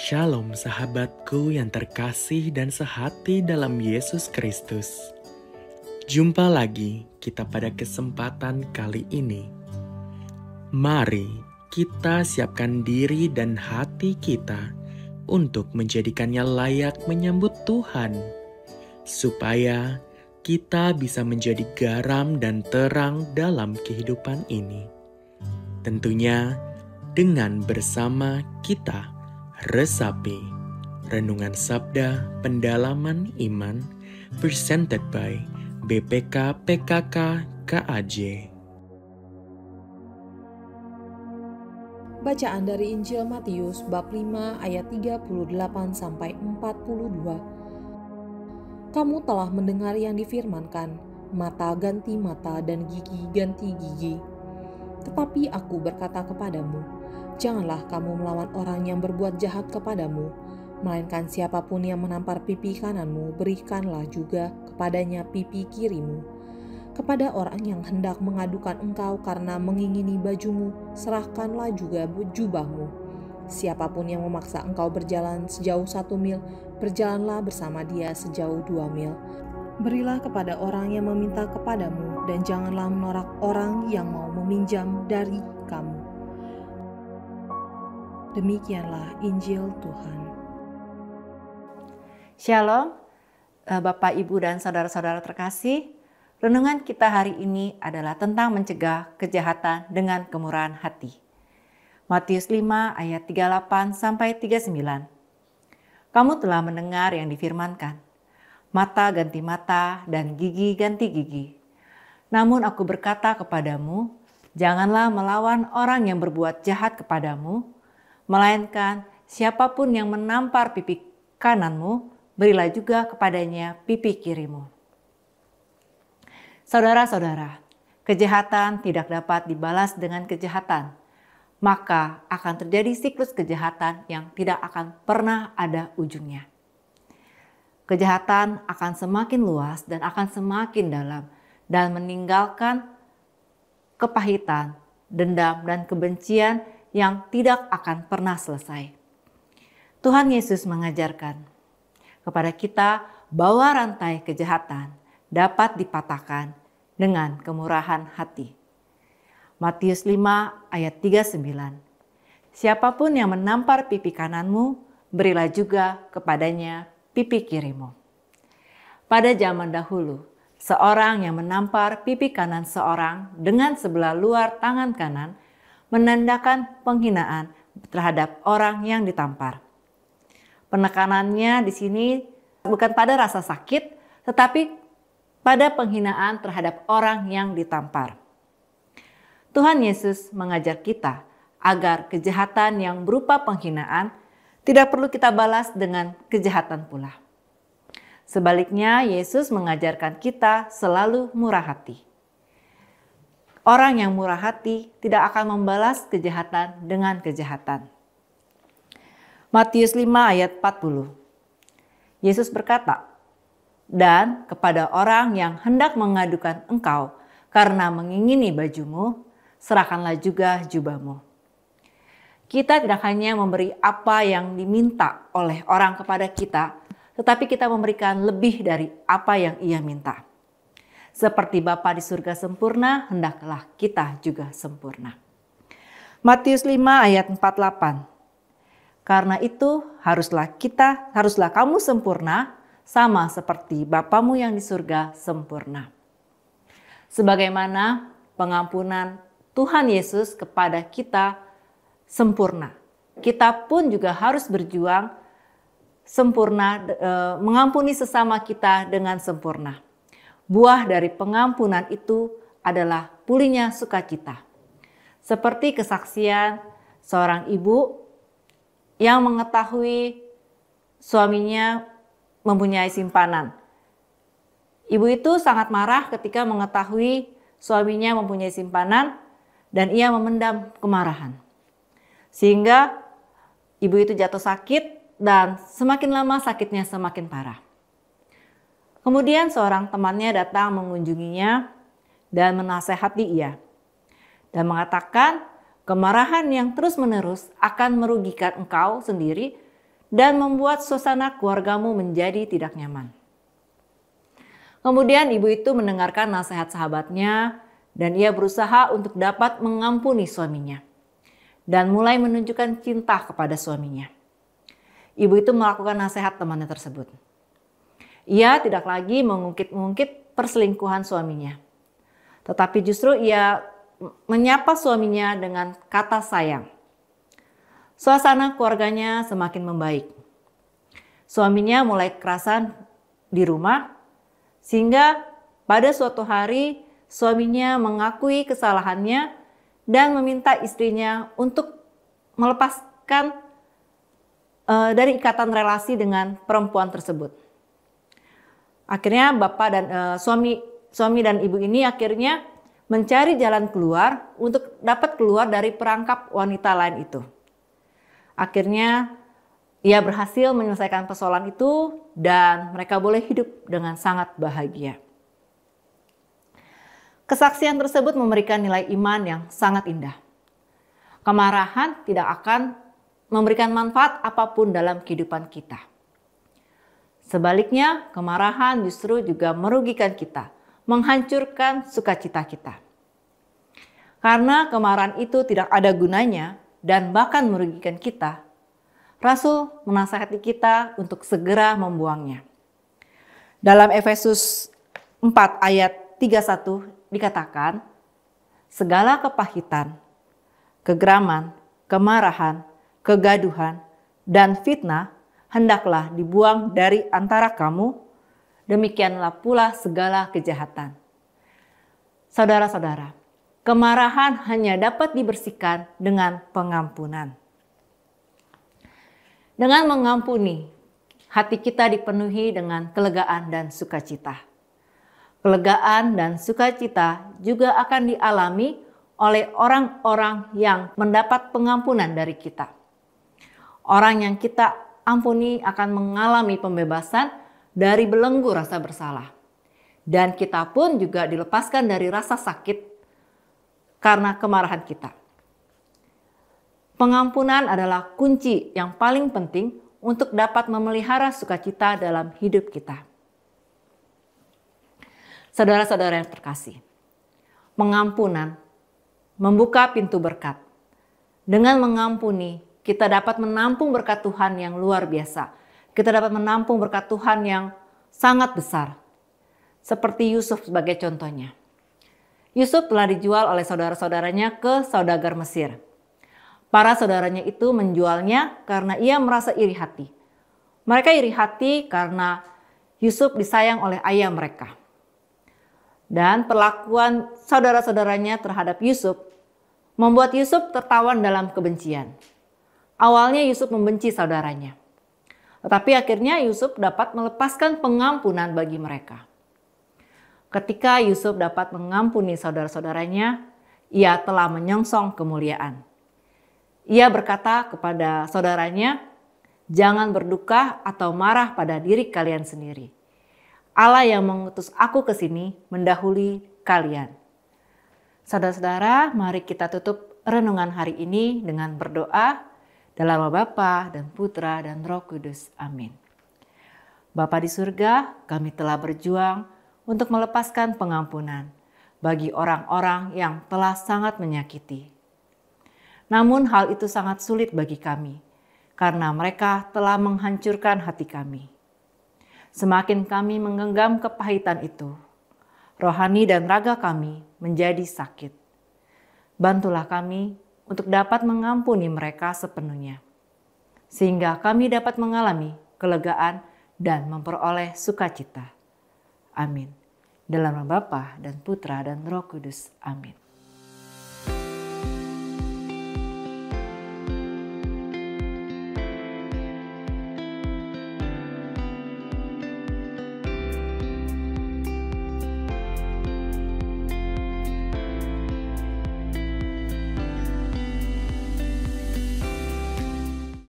Shalom sahabatku yang terkasih dan sehati dalam Yesus Kristus. Jumpa lagi kita pada kesempatan kali ini. Mari kita siapkan diri dan hati kita untuk menjadikannya layak menyambut Tuhan, supaya kita bisa menjadi garam dan terang dalam kehidupan ini. Tentunya dengan bersama kita resapi Renungan Sabda Pendalaman Iman presented by BPK PKK KAJ. Bacaan dari Injil Matius bab 5 ayat 38 sampai 42. Kamu telah mendengar yang difirmankan, mata ganti mata dan gigi ganti gigi. Tetapi aku berkata kepadamu, janganlah kamu melawan orang yang berbuat jahat kepadamu, melainkan siapapun yang menampar pipi kananmu, berikanlah juga kepadanya pipi kirimu. Kepada orang yang hendak mengadukan engkau karena mengingini bajumu, serahkanlah juga jubahmu. Siapapun yang memaksa engkau berjalan sejauh 1 mil, berjalanlah bersama dia sejauh 2 mil. Berilah kepada orang yang meminta kepadamu, dan janganlah menolak orang yang mau meminjam dari kamu. Demikianlah Injil Tuhan. Shalom, Bapak, Ibu, dan saudara-saudara terkasih. Renungan kita hari ini adalah tentang mencegah kejahatan dengan kemurahan hati. Matius 5 ayat 38 sampai 39. Kamu telah mendengar yang difirmankan, mata ganti mata dan gigi ganti gigi. Namun aku berkata kepadamu, janganlah melawan orang yang berbuat jahat kepadamu, melainkan siapapun yang menampar pipi kananmu, berilah juga kepadanya pipi kirimu. Saudara-saudara, kejahatan tidak dapat dibalas dengan kejahatan, maka akan terjadi siklus kejahatan yang tidak akan pernah ada ujungnya. Kejahatan akan semakin luas dan akan semakin dalam dan meninggalkan kepahitan, dendam, dan kebencian yang tidak akan pernah selesai. Tuhan Yesus mengajarkan kepada kita bahwa rantai kejahatan dapat dipatahkan dengan kemurahan hati. Matius 5 ayat 39. Siapapun yang menampar pipi kananmu, berilah juga kepadanya pipi kirimu. Pada zaman dahulu, seorang yang menampar pipi kanan seorang dengan sebelah luar tangan kanan menandakan penghinaan terhadap orang yang ditampar. Penekanannya di sini bukan pada rasa sakit, tetapi pada penghinaan terhadap orang yang ditampar. Tuhan Yesus mengajar kita agar kejahatan yang berupa penghinaan tidak perlu kita balas dengan kejahatan pula. Sebaliknya, Yesus mengajarkan kita selalu murah hati. Orang yang murah hati tidak akan membalas kejahatan dengan kejahatan. Matius 5 ayat 40. Yesus berkata, dan kepada orang yang hendak mengadukan engkau karena mengingini bajumu, serahkanlah juga jubahmu. Kita tidak hanya memberi apa yang diminta oleh orang kepada kita, tetapi kita memberikan lebih dari apa yang ia minta. Seperti Bapa di surga sempurna, hendaklah kita juga sempurna. Matius 5 ayat 48. Karena itu haruslah kamu sempurna, sama seperti Bapamu yang di surga sempurna. Sebagaimana pengampunan Tuhan Yesus kepada kita sempurna, kita pun juga harus berjuang sempurna, mengampuni sesama kita dengan sempurna. Buah dari pengampunan itu adalah pulihnya sukacita. Seperti kesaksian seorang ibu yang mengetahui suaminya mempunyai simpanan. Ibu itu sangat marah ketika mengetahui suaminya mempunyai simpanan dan ia memendam kemarahan. Sehingga ibu itu jatuh sakit dan semakin lama sakitnya semakin parah. Kemudian seorang temannya datang mengunjunginya dan menasehati ia dan mengatakan kemarahan yang terus-menerus akan merugikan engkau sendiri dan membuat suasana keluargamu menjadi tidak nyaman. Kemudian ibu itu mendengarkan nasihat sahabatnya dan ia berusaha untuk dapat mengampuni suaminya dan mulai menunjukkan cinta kepada suaminya. Ibu itu melakukan nasihat temannya tersebut. Ia tidak lagi mengungkit-ungkit perselingkuhan suaminya, tetapi justru ia menyapa suaminya dengan kata sayang. Suasana keluarganya semakin membaik. Suaminya mulai kerasan di rumah, sehingga pada suatu hari suaminya mengakui kesalahannya dan meminta istrinya untuk melepaskan dari ikatan relasi dengan perempuan tersebut. Akhirnya bapak dan suami dan ibu ini akhirnya mencari jalan keluar untuk dapat keluar dari perangkap wanita lain itu. Akhirnya ia berhasil menyelesaikan persoalan itu dan mereka boleh hidup dengan sangat bahagia. Kesaksian tersebut memberikan nilai iman yang sangat indah. Kemarahan tidak akan memberikan manfaat apapun dalam kehidupan kita. Sebaliknya, kemarahan justru juga merugikan kita, menghancurkan sukacita kita. Karena kemarahan itu tidak ada gunanya dan bahkan merugikan kita, Rasul menasihati kita untuk segera membuangnya. Dalam Efesus 4 ayat 31 dikatakan, segala kepahitan, kegeraman, kemarahan, kegaduhan, dan fitnah hendaklah dibuang dari antara kamu, demikianlah pula segala kejahatan. Saudara-saudara, kemarahan hanya dapat dibersihkan dengan pengampunan. Dengan mengampuni, hati kita dipenuhi dengan kelegaan dan sukacita. Kelegaan dan sukacita juga akan dialami oleh orang-orang yang mendapat pengampunan dari kita. Orang yang kita ampuni akan mengalami pembebasan dari belenggu rasa bersalah. Dan kita pun juga dilepaskan dari rasa sakit karena kemarahan kita. Pengampunan adalah kunci yang paling penting untuk dapat memelihara sukacita dalam hidup kita. Saudara-saudara yang terkasih, pengampunan membuka pintu berkat. Dengan mengampuni, kita dapat menampung berkat Tuhan yang luar biasa. Kita dapat menampung berkat Tuhan yang sangat besar. Seperti Yusuf sebagai contohnya. Yusuf telah dijual oleh saudara-saudaranya ke saudagar Mesir. Para saudaranya itu menjualnya karena ia merasa iri hati. Mereka iri hati karena Yusuf disayang oleh ayah mereka. Dan perlakuan saudara-saudaranya terhadap Yusuf membuat Yusuf tertawan dalam kebencian. Awalnya Yusuf membenci saudaranya. Tetapi akhirnya Yusuf dapat melepaskan pengampunan bagi mereka. Ketika Yusuf dapat mengampuni saudara-saudaranya, ia telah menyongsong kemuliaan. Ia berkata kepada saudaranya, "Jangan berduka atau marah pada diri kalian sendiri. Allah yang mengutus aku ke sini mendahului kalian." Saudara-saudara, mari kita tutup renungan hari ini dengan berdoa dalam nama Bapa dan Putra dan Roh Kudus. Amin. Bapa di surga, kami telah berjuang untuk melepaskan pengampunan bagi orang-orang yang telah sangat menyakiti. Namun hal itu sangat sulit bagi kami, karena mereka telah menghancurkan hati kami. Semakin kami menggenggam kepahitan itu, rohani dan raga kami menjadi sakit. Bantulah kami untuk dapat mengampuni mereka sepenuhnya, sehingga kami dapat mengalami kelegaan dan memperoleh sukacita. Amin. Dalam nama Bapa dan Putra dan Roh Kudus. Amin.